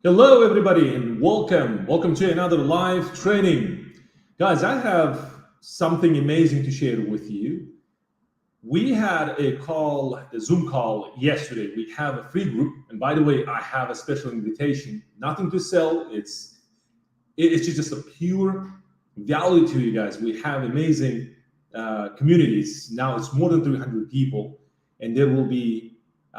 Hello, everybody, and welcome to another live training. Guys, I have something amazing to share with you. We had a Zoom call yesterday. We have a free group, and by the way, I have a special invitation. Nothing to sell. It's just a pure value to you guys. We have amazing communities. Now it's more than 300 people, and there will be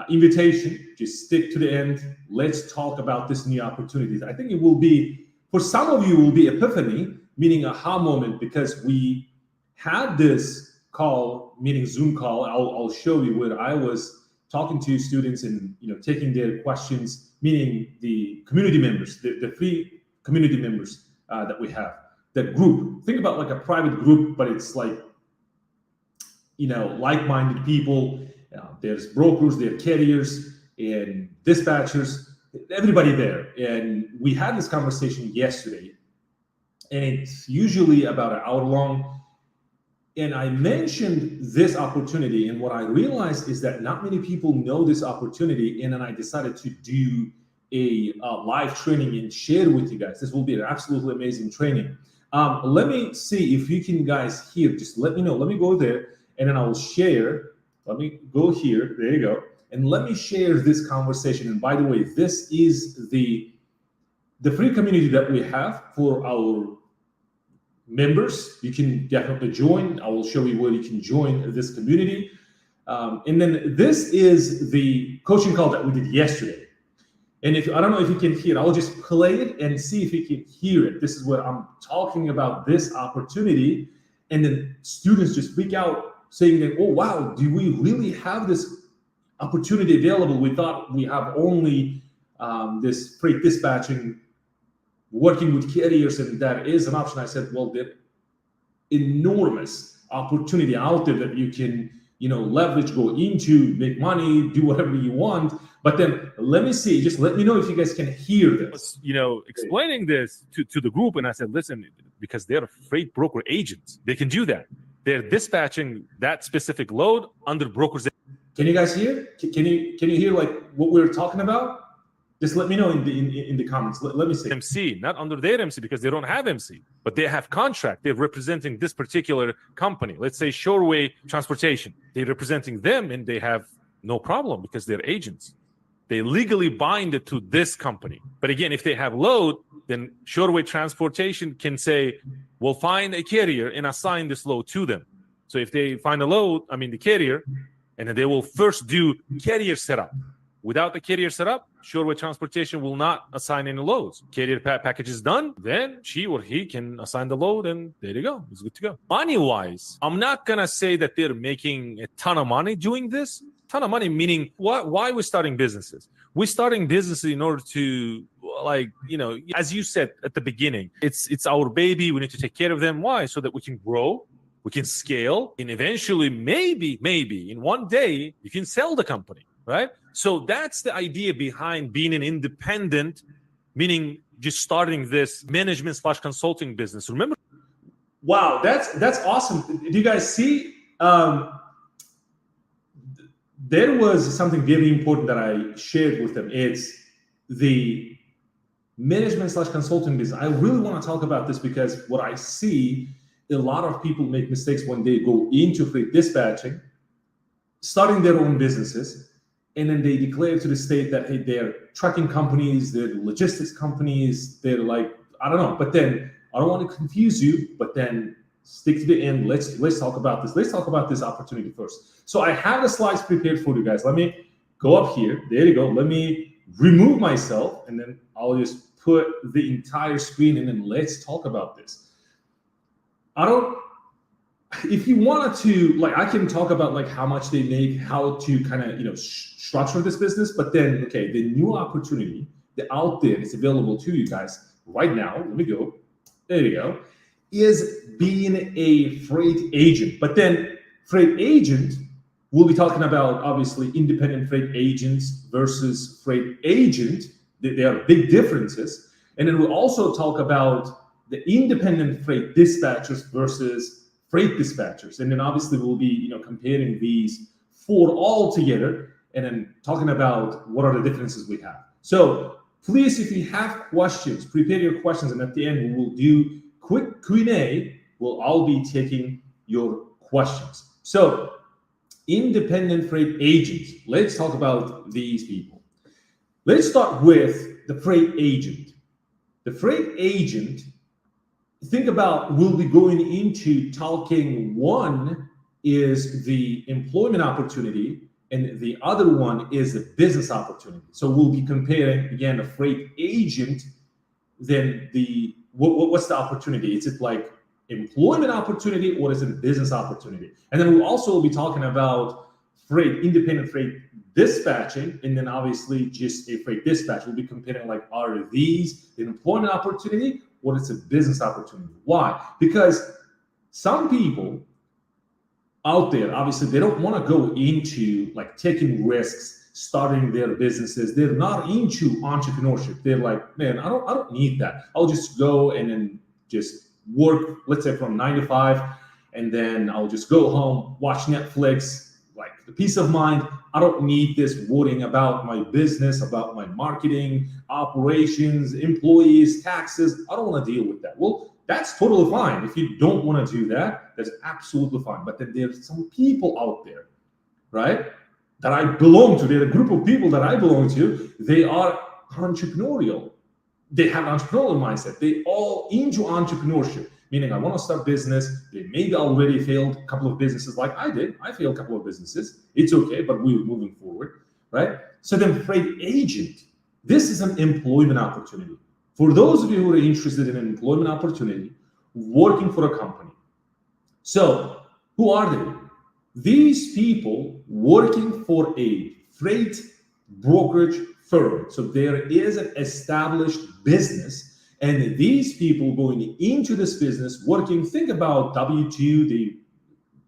invitation. Just stick to the end. Let's talk about this new opportunities. I think it will be, for some of you, will be epiphany, meaning aha moment, because we had this call, meaning Zoom call. I'll show you where I was talking to students and taking their questions, meaning the community members, the free community members that we have. That group. Think about like a private group, but it's like like-minded people. There's brokers, there are carriers, and dispatchers, everybody there. And we had this conversation yesterday, and it's usually about an hour long. And I mentioned this opportunity, and what I realized is that not many people know this opportunity. And then I decided to do a live training and share with you guys. This will be an absolutely amazing training. Let me see if you can guys hear. Just let me know. Let me go there, and then I will share. Let me go here. There you go. And let me share this conversation. And by the way, this is the free community that we have for our members. You can definitely join. I will show you where you can join this community. And then this is the coaching call that we did yesterday. And I don't know if you can hear, I'll just play it and see if you can hear it. This is where I'm talking about this opportunity. And then students just freak out, saying that, oh, wow, do we really have this opportunity available? We thought we have only this freight dispatching, working with carriers, and that is an option. I said, well, there's enormous opportunity out there that you can, leverage, go into, make money, do whatever you want. But then let me see, just let me know if you guys can hear this. Explaining this to the group, and I said, listen, because they're freight broker agents, they can do that. They're dispatching that specific load under brokers. Can you guys hear? Can you hear like what we're talking about? Just let me know in the comments. Let me see. MC, not under their MC, because they don't have MC, but they have contract. They're representing this particular company. Let's say Shoreway Transportation. They're representing them, and they have no problem because they're agents. They legally bind it to this company. But again, if they have load, then Shoreway Transportation can say, we'll find a carrier and assign this load to them. So if they find a load, the carrier, and then they will first do carrier setup. Without the carrier setup, Shoreway Transportation will not assign any loads. Carrier package is done, then she or he can assign the load, and there you go. It's good to go. Money-wise, I'm not going to say that they're making a ton of money doing this. Ton of money, meaning why we're starting businesses. We're starting businesses in order to, as you said at the beginning, it's our baby. We need to take care of them. Why? So that we can grow, we can scale, and eventually, maybe in one day, you can sell the company, right? So that's the idea behind being an independent, meaning just starting this management/consulting business. Remember? Wow, that's awesome. Do you guys see? There was something very important that I shared with them. It's the management/consulting business. I really want to talk about this because what I see, a lot of people make mistakes when they go into freight dispatching, starting their own businesses, and then they declare to the state that, hey, they're trucking companies, they're logistics companies, they're like, I don't know. But then I don't want to confuse you, but then stick to the end. Let's talk about this. Let's talk about this opportunity first. So I have the slides prepared for you guys. Let me go up here. There you go. Let me remove myself, and then I'll just put the entire screen, and then let's talk about this. If you wanted to, I can talk about how much they make, how to kind of, structure this business, but then, okay, the new opportunity that out there is available to you guys right now. Let me go. There you go. Is being a freight agent. But then freight agent, we'll be talking about obviously independent freight agents versus freight agent. There are big differences. And then we'll also talk about the independent freight dispatchers versus freight dispatchers. And then obviously we'll be comparing these four all together and then talking about what are the differences we have. So Please, if you have questions, prepare your questions, and at the end, we will do quick Q&A. We'll all be taking your questions. So, independent freight agents. Let's talk about these people. Let's start with the freight agent. The freight agent, think about, we'll be going into talking. One is the employment opportunity, and the other one is the business opportunity. So we'll be comparing, again, a freight agent, then what's the opportunity? Is it like employment opportunity, or is it a business opportunity? And then we'll also be talking about independent freight dispatching, and then obviously just a freight dispatch. We'll be comparing, like, are these an employment opportunity, or it's a business opportunity? Why? Because some people out there, obviously, they don't want to go into like taking risks, starting their businesses. They're not into entrepreneurship. They're like, man, I don't need that. I'll just go and then just work, let's say from 9 to 5, and then I'll just go home, watch Netflix, like the peace of mind. I don't need this worrying about my business, about my marketing, operations, employees, taxes. I don't want to deal with that. Well, that's totally fine. If you don't want to do that, that's absolutely fine. But then there's some people out there, right, that I belong to. They're a group of people that I belong to. They are entrepreneurial. They have an entrepreneurial mindset. They all into entrepreneurship, meaning I want to start business. They maybe already failed a couple of businesses like I did. I failed a couple of businesses. It's okay, but we're moving forward, right? So then freight agent, this is an employment opportunity. For those of you who are interested in an employment opportunity, working for a company. So who are they? These people working for a freight brokerage firm. So there is an established business, and these people going into this business working, think about W-2,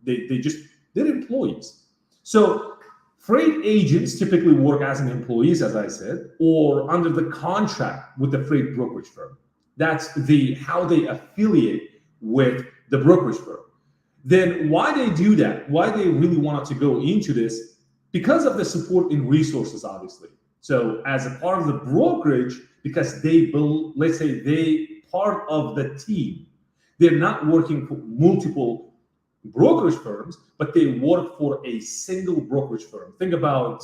they're employees. So freight agents typically work as an employees, as I said, or under the contract with the freight brokerage firm. That's how they affiliate with the brokerage firm. Then why they do that? Why they really wanted to go into this? Because of the support in resources, obviously. So as a part of the brokerage, because let's say they part of the team, they're not working for multiple brokerage firms, but they work for a single brokerage firm. Think about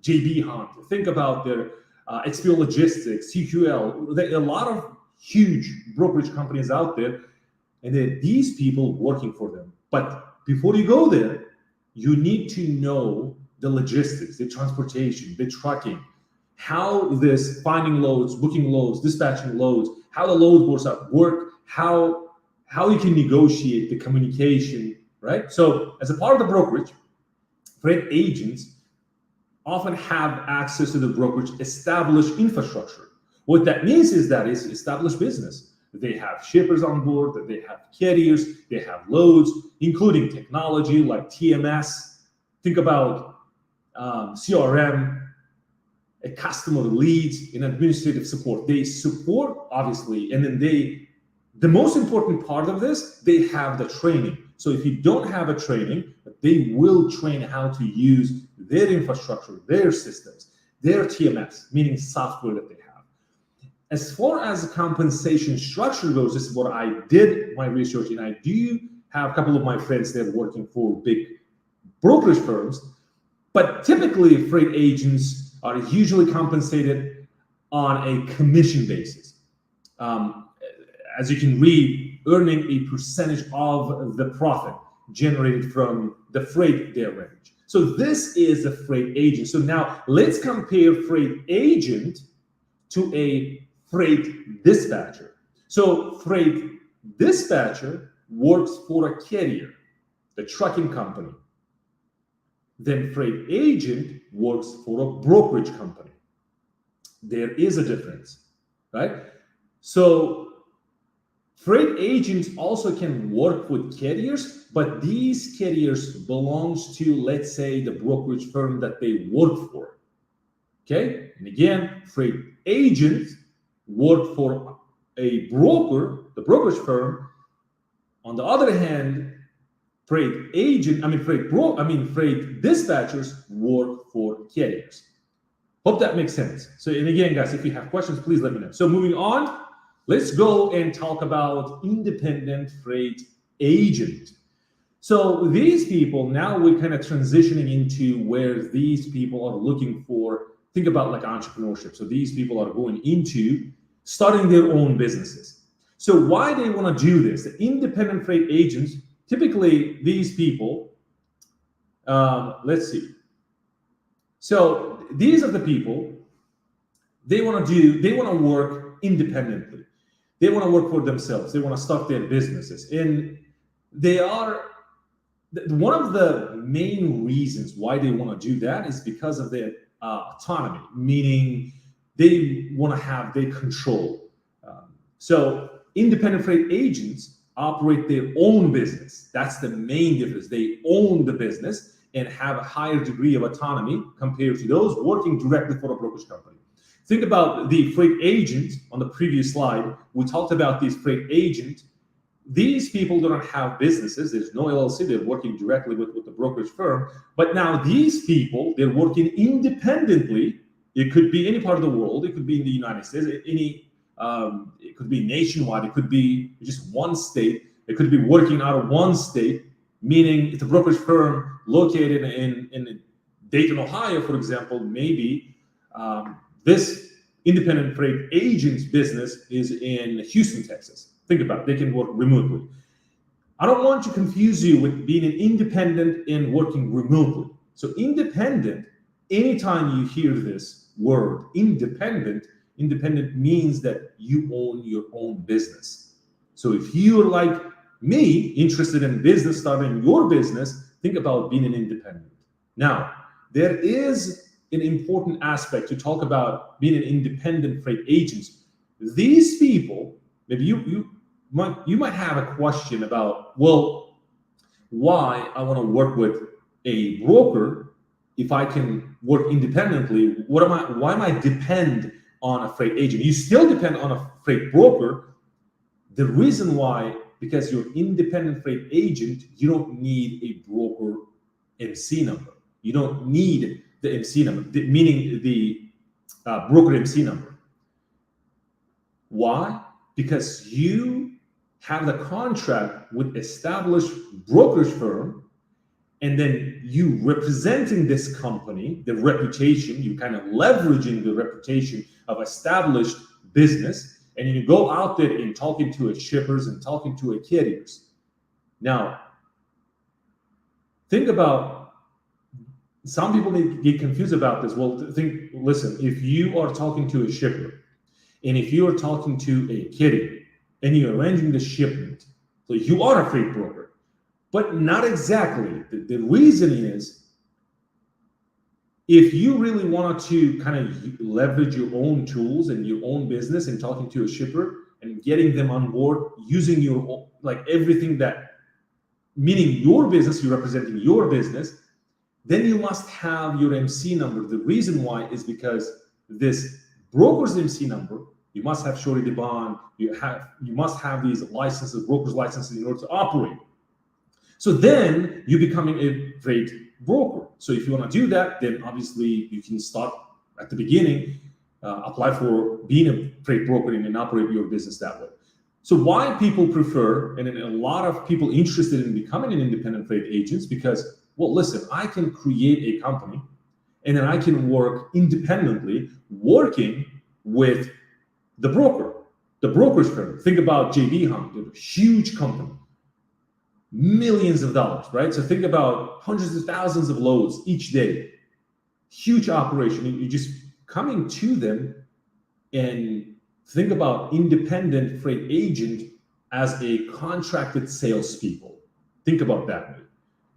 JB Hunt. Think about their XPO Logistics, TQL. There are a lot of huge brokerage companies out there, and then these people working for them. But before you go there, you need to know the logistics, the transportation, the trucking, how this finding loads, booking loads, dispatching loads, how the load boards work, how you can negotiate the communication, right? So as a part of the brokerage, freight agents often have access to the brokerage established infrastructure. What that means is that it's established business. They have shippers on board, they have carriers, they have loads, including technology like TMS. Think about CRM, a customer leads, and administrative support. They support, obviously, and then the most important part of this, they have the training. So if you don't have a training, they will train how to use their infrastructure, their systems, their TMS, meaning software that they have. As far as the compensation structure goes, this is what I did my research, and I do have a couple of my friends that are working for big brokerage firms, but typically freight agents are usually compensated on a commission basis. As you can read, earning a percentage of the profit generated from the freight they arrange. So this is a freight agent. So now let's compare freight agent to a freight dispatcher. So freight dispatcher works for a carrier, the trucking company. Then freight agent works for a brokerage company. There is a difference, right? So freight agents also can work with carriers, but these carriers belongs to, let's say, the brokerage firm that they work for. Okay, and again, freight agents work for a broker, the brokerage firm. On the other hand, freight dispatchers work for carriers. Hope that makes sense. So, and again, guys, if you have questions, please let me know. So moving on, let's go and talk about independent freight agent. So these people, now we're kind of transitioning into where these people are looking for, think about like entrepreneurship. So these people are going into starting their own businesses. So why they want to do this? The independent freight agents, typically these people, let's see. So these are the people, they want to work independently. They want to work for themselves. They want to start their businesses. And they are, one of the main reasons why they want to do that is because of their autonomy, meaning they want to have their control. So independent freight agents operate their own business. That's the main difference. They own the business and have a higher degree of autonomy compared to those working directly for a brokerage company. Think about the freight agent on the previous slide. We talked about these freight agents. These people don't have businesses. There's no LLC. They're working directly with the brokerage firm. But now these people, they're working independently. It could be any part of the world. It could be in the United States. It could be nationwide. It could be just one state. It could be working out of one state, meaning it's a brokerage firm located in Dayton, Ohio, for example. Maybe this independent freight agent's business is in Houston, Texas. Think about it. They can work remotely. I don't want to confuse you with being an independent and working remotely. So independent, anytime you hear this word, independent means that you own your own business. So if you're like me, interested in business, starting your business, think about being an independent. Now, there is an important aspect to talk about being an independent freight agent. These people, maybe you might have a question about, well, why I want to work with a broker if I can work independently? Why am I depend on a freight agent? You still depend on a freight broker. The reason why, because you're independent freight agent, you don't need a broker MC number. You don't need the MC number, meaning the broker MC number. Why? Because you have the contract with established brokerage firm, and then you representing this company, the reputation, you kind of leveraging the reputation of established business, and you go out there and talking to shippers and talking to carriers. Now, think about, some people may get confused about this. Well, listen, if you are talking to a shipper and if you are talking to a carrier and you're arranging the shipment, so you are a freight broker, but not exactly. The reason is, if you really wanted to kind of leverage your own tools and your own business and talking to a shipper and getting them on board using your own, like everything that, meaning your business, you're representing your business, then you must have your MC number. The reason why is because this broker's MC number, you must have surety de bond, you must have these licenses, broker's licenses in order to operate. So then you're becoming a freight broker. So if you want to do that, then obviously you can start at the beginning, apply for being a freight broker and operate your business that way. So why people prefer, and a lot of people interested in becoming an independent freight agents, because, well, listen, I can create a company and then I can work independently, working with the broker, the brokerage firm. Think about JB Hunt, they're a huge company, millions of dollars, right? So think about hundreds of thousands of loads each day, huge operation. You're just coming to them, and think about independent freight agent as a contracted salespeople. Think about that.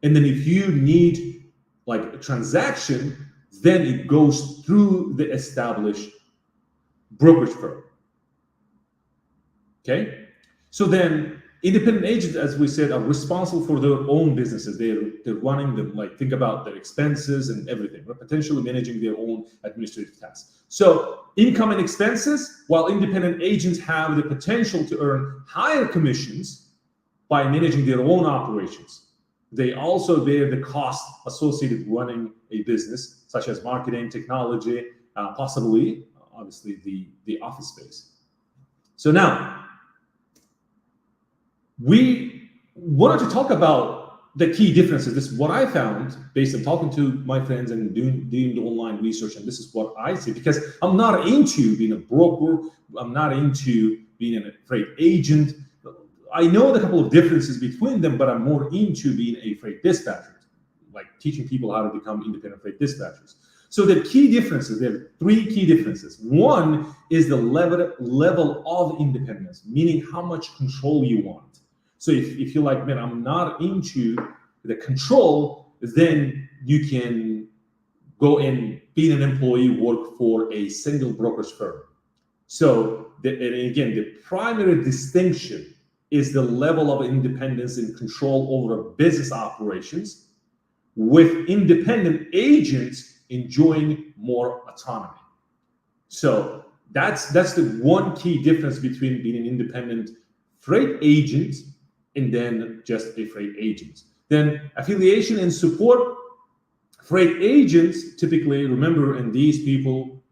And then if you need like a transaction, then it goes through the established brokerage firm. Okay? So then independent agents, as we said, are responsible for their own businesses. They're running them, like think about their expenses and everything, or potentially managing their own administrative tasks. So income and expenses, while independent agents have the potential to earn higher commissions by managing their own operations, they also bear the cost associated with running a business, such as marketing, technology, possibly, obviously, the office space. So now, we wanted to talk about the key differences. This is what I found based on talking to my friends and doing the online research, and this is what I see, because I'm not into being a broker, I'm not into being a freight agent. I know the couple of differences between them, but I'm more into being a freight dispatcher, like teaching people how to become independent freight dispatchers. So the key differences, there are three key differences. One is the level of independence, meaning how much control you want. So if you're like, man, I'm not into the control, then you can go and be an employee, work for a single brokerage firm. So, and again, the primary distinction is the level of independence and control over business operations, with independent agents enjoying more autonomy. So that's the one key difference between being an independent freight agent and then just a freight agent. Then affiliation and support. Freight agents typically, remember, and these people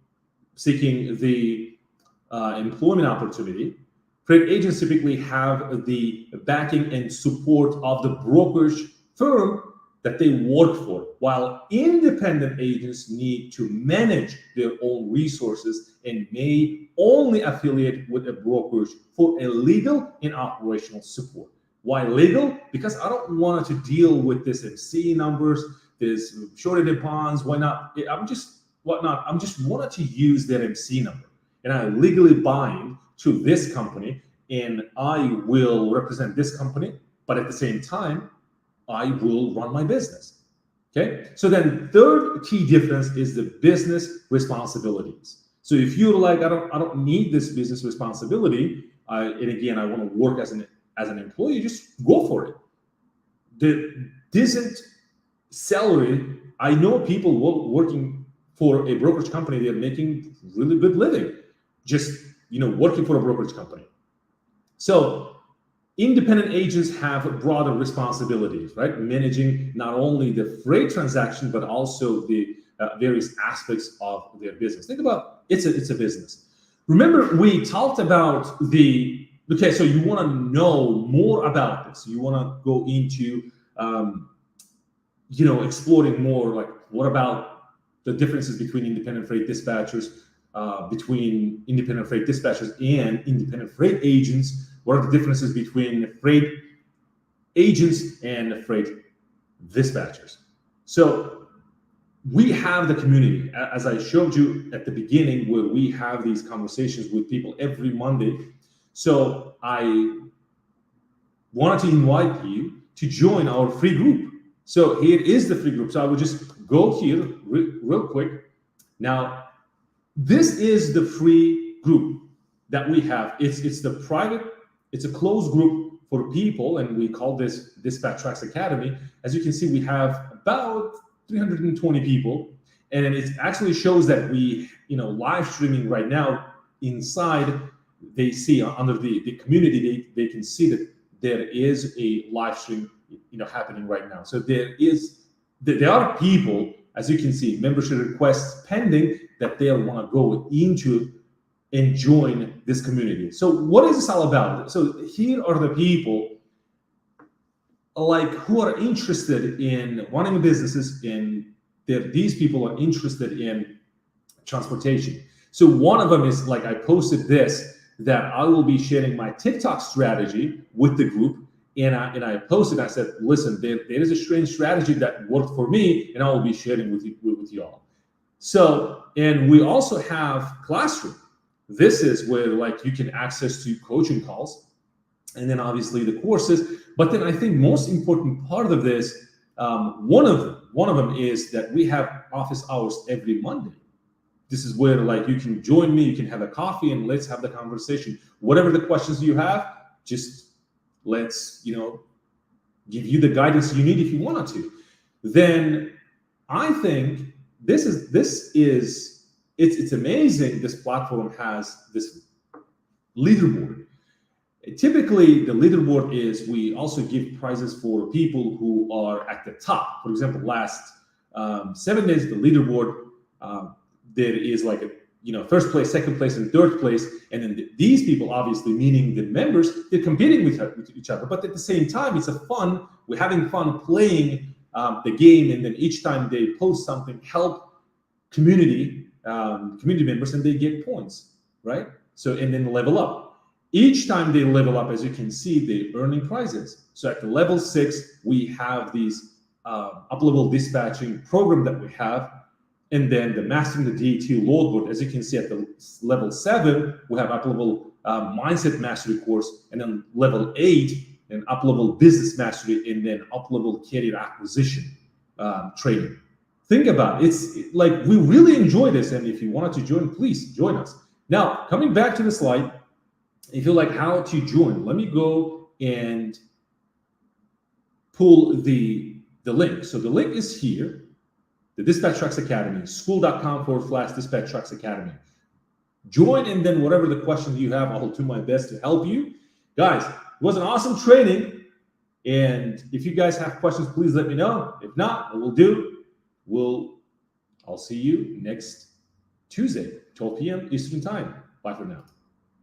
seeking the employment opportunity, freight agents typically have the backing and support of the brokerage firm that they work for, while independent agents need to manage their own resources and may only affiliate with a brokerage for a legal and operational support. Why legal? Because I don't want to deal with this MC numbers, this shorted bonds. Why not? I'm just wanted to use their MC number, and I legally bind to this company, and I will represent this company, but at the same time, I will run my business. Okay. So then, third key difference is the business responsibilities. So if you're like, I don't need this business responsibility, and again, I want to work as an employee, just go for it. The decent salary. I know people working for a brokerage company, they're making really good living, just working for a brokerage company. So independent agents have broader responsibilities, right? Managing not only the freight transaction, but also the various aspects of their business. Think about it's a business. Remember, we talked about okay, so you want to know more about this. You want to go into, exploring more, like what about the differences between independent freight dispatchers, between independent freight dispatchers and independent freight agents? What are the differences between freight agents and freight dispatchers? So we have the community, as I showed you at the beginning, where we have these conversations with people every Monday. So I wanted to invite you to join our free group. So here is the free group. So I would just go here real quick. Now, this is the free group that we have. It's the private. It's a closed group for people, and we call this Dispatch Tracks Academy. As you can see, we have about 320 people, and it actually shows that we, live streaming right now. Inside, they see under the community, they can see that there is a live stream, happening right now. So there are people, as you can see, membership requests pending that they want to go into and join this community. So what is this all about? So here are the people who are interested in running businesses, and these people are interested in transportation. So one of them is I posted this, that I will be sharing my TikTok strategy with the group, and I posted, I said, listen, there is a strange strategy that worked for me, and I will be sharing with you all. So, and we also have Classroom. This is where you can access to coaching calls, and then obviously the courses. But then I think most important part of this, one of them is that we have office hours every Monday. This is where you can join me, you can have a coffee, and let's have the conversation. Whatever the questions you have, just let's give you the guidance you need if you wanted to. Then I think it's amazing. This platform has this leaderboard. Typically, the leaderboard is, we also give prizes for people who are at the top. For example, last 7 days, the leaderboard, there is like a, first place, second place, and third place. And then these people, obviously, meaning the members, they're competing with each other. But at the same time, it's we're having fun playing the game. And then each time they post something, help community members, and they get points, right? So, and then level up. Each time they level up, as you can see, they're earning prizes. So at the level 6, we have these up-level dispatching program that we have. And then the mastering the DAT Load Board, as you can see at the level 7, we have up-level mindset mastery course, and then level 8, an up-level business mastery, and then up-level career acquisition training. Think about it. It's like we really enjoy this, and if you wanted to join, please join us. Now, coming back to the slide, if you like how to join, let me go and pull the link. So the link is here. The Dispatch Trucks Academy, school.com/Dispatch Trucks Academy. Join, and then whatever the questions you have, I'll do my best to help you. Guys, it was an awesome training. And if you guys have questions, please let me know. If not, what I'll see you next Tuesday, 12 p.m. Eastern Time. Bye for now.